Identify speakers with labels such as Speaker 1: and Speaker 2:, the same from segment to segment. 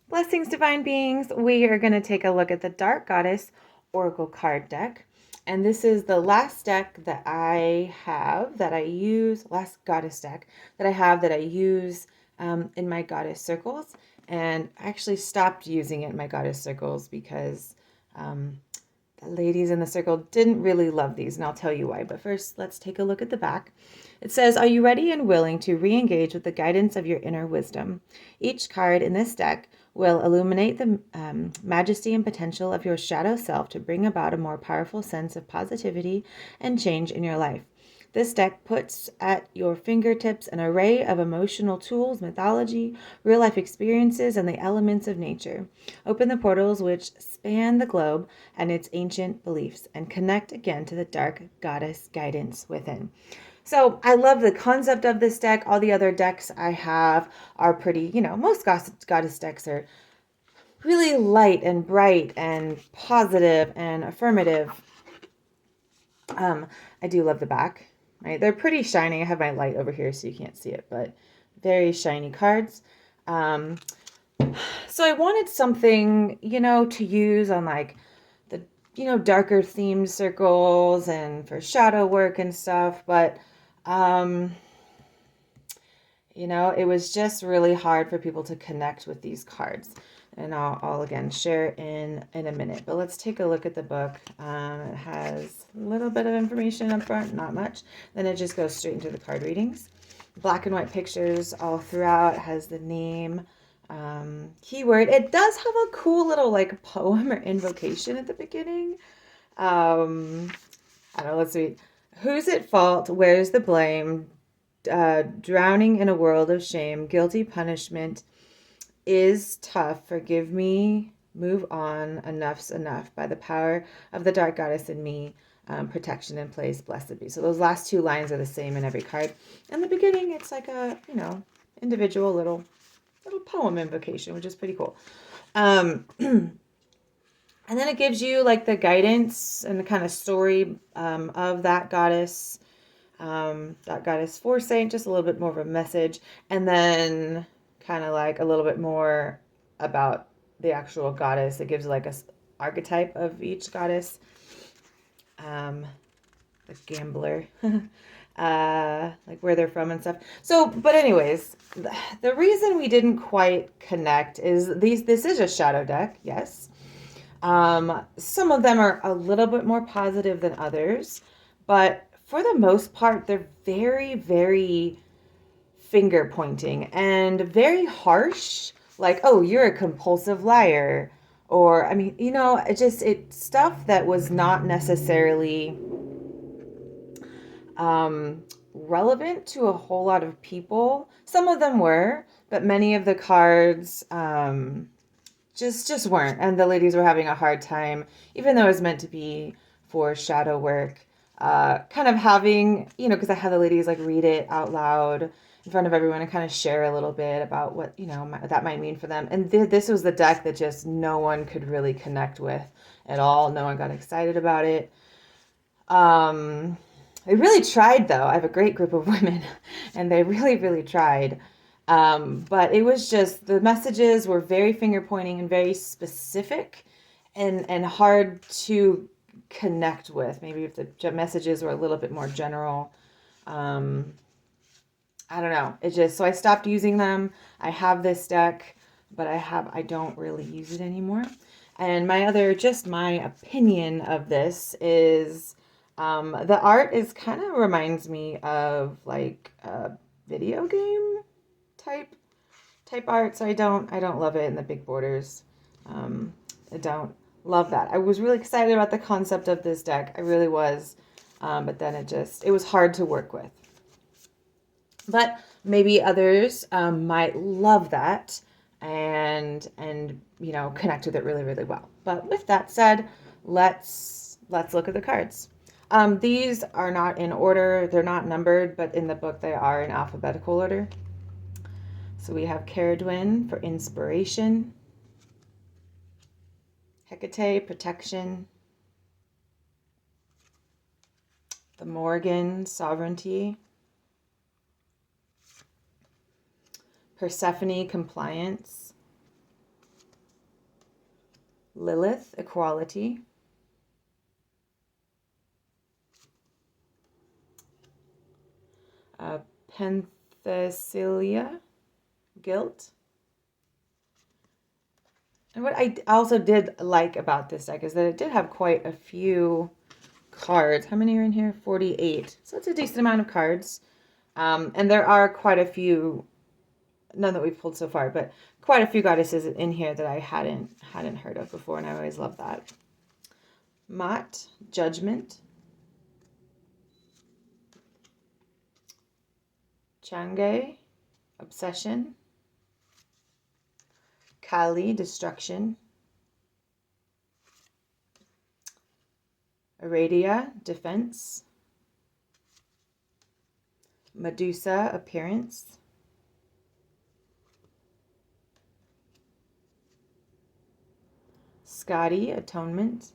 Speaker 1: Blessings, divine beings. We are going to take a look at the Dark Goddess Oracle card deck. And this is the last deck that I have that I use, last goddess deck that I use in my goddess circles. And I actually stopped using it in my goddess circles because the ladies in the circle didn't really love these, and I'll tell you why. But first, let's take a look at the back. It says, "Are you ready and willing to re engage with the guidance of your inner wisdom?" Each card in this deck will illuminate the majesty and potential of your shadow self to bring about a more powerful sense of positivity and change in your life. This deck puts at your fingertips an array of emotional tools, mythology, real life experiences, and the elements of nature. Open the portals which span the globe and its ancient beliefs and connect again to the dark goddess guidance within. So I love the concept of this deck. All the other decks I have are pretty, most goddess decks are really light and bright and positive and affirmative. I do love the back, right? They're pretty shiny. I have my light over here so you can't see it, but very shiny cards. Um, so I wanted something, to use on like the, darker themed circles and for shadow work and stuff, but um, it was just really hard for people to connect with these cards. And I'll again share in a minute. But let's take a look at the book. It has a little bit of information up front, not much. Then it just goes straight into the card readings. Black and white pictures all throughout. It has the name, keyword. It does have a cool little like poem or invocation at the beginning. I don't know, let's see. Who's at fault? Where's the blame? Drowning in a world of shame, guilty punishment is tough. Forgive me, move on. Enough's enough. By the power of the dark goddess in me, protection in place. Blessed be. So those last two lines are the same in every card. In the beginning, it's like a individual little poem invocation, which is pretty cool. And then it gives you like the guidance and the kind of story of that goddess. That goddess foresight, just a little bit more of a message, and then kind of like a little bit more about the actual goddess. It gives like a archetype of each goddess. The gambler, like where they're from and stuff. So, but anyways, the reason we didn't quite connect is this is a shadow deck, yes. Some of them are a little bit more positive than others, but for the most part, they're very, very finger pointing and very harsh. Like, oh, you're a compulsive liar. Or, I mean, it's stuff that was not necessarily relevant to a whole lot of people. Some of them were, but many of the cards just weren't. And the ladies were having a hard time, even though it was meant to be for shadow work. Kind of having, because I had the ladies like read it out loud in front of everyone and kind of share a little bit about what, that might mean for them. And this was the deck that just no one could really connect with at all. No one got excited about it. They really tried, though. I have a great group of women, and they really, really tried. But it was just the messages were very finger pointing and very specific and hard to connect with. Maybe if the messages were a little bit more general. I don't know. So I stopped using them. I have this deck, but I don't really use it anymore. And my opinion of this is the art is kind of reminds me of like a video game type art. So I don't love it in the big borders. I don't love that. I was really excited about the concept of this deck. I really was. But then it was hard to work with. But maybe others might love that and connect with it really, really well. But with that said, let's look at the cards. These are not in order. They're not numbered, but in the book they are in alphabetical order. So we have Caradwyn for inspiration, Hecate, protection, the Morgan, sovereignty, Persephone, compliance, Lilith, equality. Penthesilea, guilt. And what I also did like about this deck is that it did have quite a few cards. How many are in here? 48. So it's a decent amount of cards. And there are quite a few, none that we've pulled so far, but quite a few goddesses in here that I hadn't heard of before, and I always love that. Maat, judgment. Chang'e, obsession. Kali, destruction. Aradia, defense. Medusa, appearance. Skadi, atonement.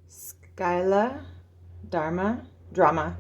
Speaker 1: Skyla, drama. Drama.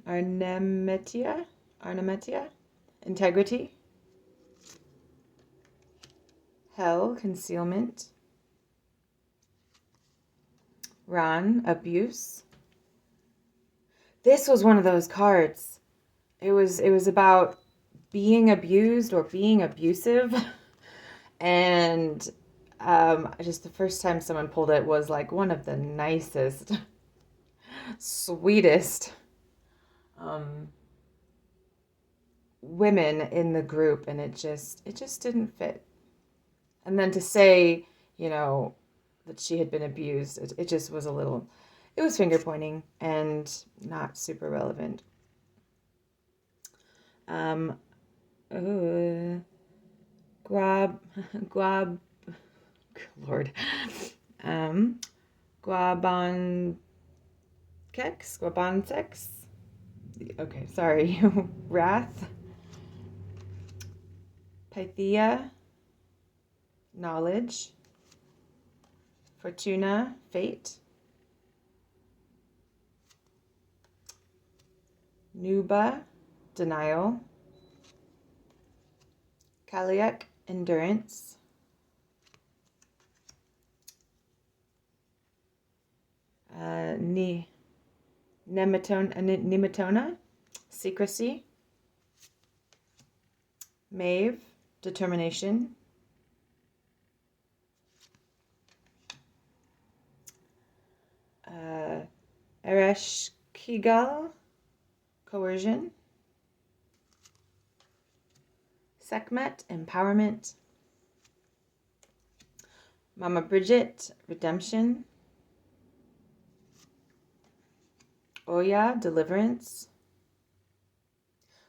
Speaker 1: Arnemetia, integrity. Hell, concealment. Ran, abuse. This was one of those cards. It was about being abused or being abusive. And just the first time someone pulled it was like one of the nicest, sweetest women in the group, and it just didn't fit. And then to say, that she had been abused, it just was it was finger pointing and not super relevant. Lord. Guabansex. Okay, sorry. Wrath. Pythia, knowledge. Fortuna, fate. Nuba, denial. Kaliak, endurance. Nematona, secrecy. Maeve, determination. Ereshkigal, coercion. Sekhmet, empowerment. Mama Bridget, redemption. Oya, deliverance.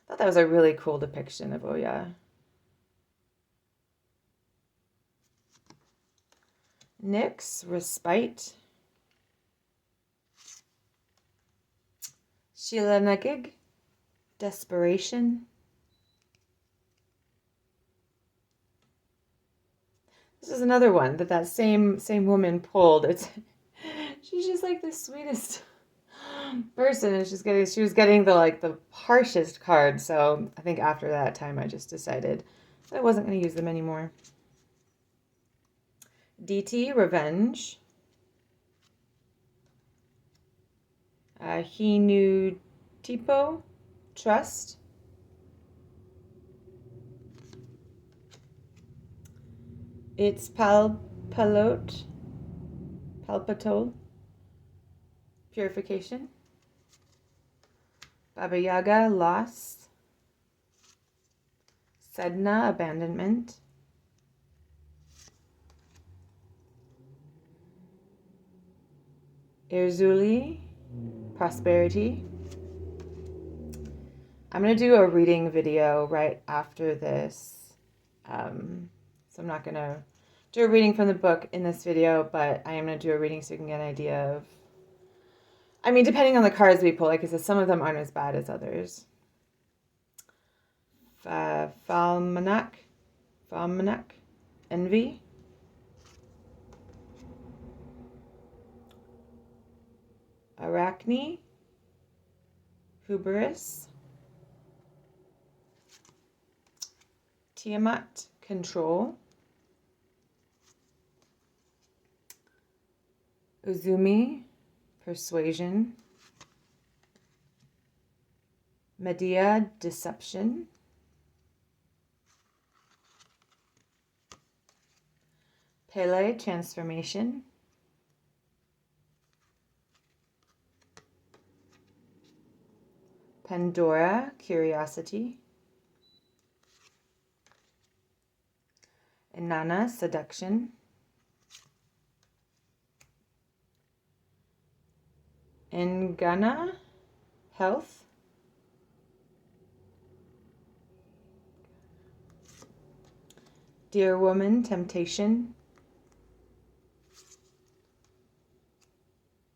Speaker 1: I thought that was a really cool depiction of Oya. Nyx, respite. Shilanekig, desperation. This is another one that same woman pulled. She's just like the sweetest person, and she was getting the harshest card. So I think after that time I just decided that I wasn't going to use them anymore. DT, revenge. Hinu Tipo, trust. It's palpatol, purification. Baba Yaga, loss. Sedna, abandonment. Erzuli, prosperity. I'm going to do a reading video right after this. So I'm not going to do a reading from the book in this video, but I am going to do a reading so you can get an idea of, depending on the cards we pull, like I said, some of them aren't as bad as others. Falmanac, envy. Arachne, Hubris, Tiamat, Control, Uzumi, Persuasion, Medea, Deception, Pele, Transformation, Pandora, Curiosity, Inanna, Seduction, Ingana, Health, Dear Woman, Temptation,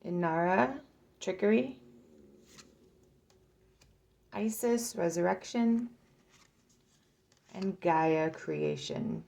Speaker 1: Inara, Trickery, Isis, Resurrection, and Gaia, Creation.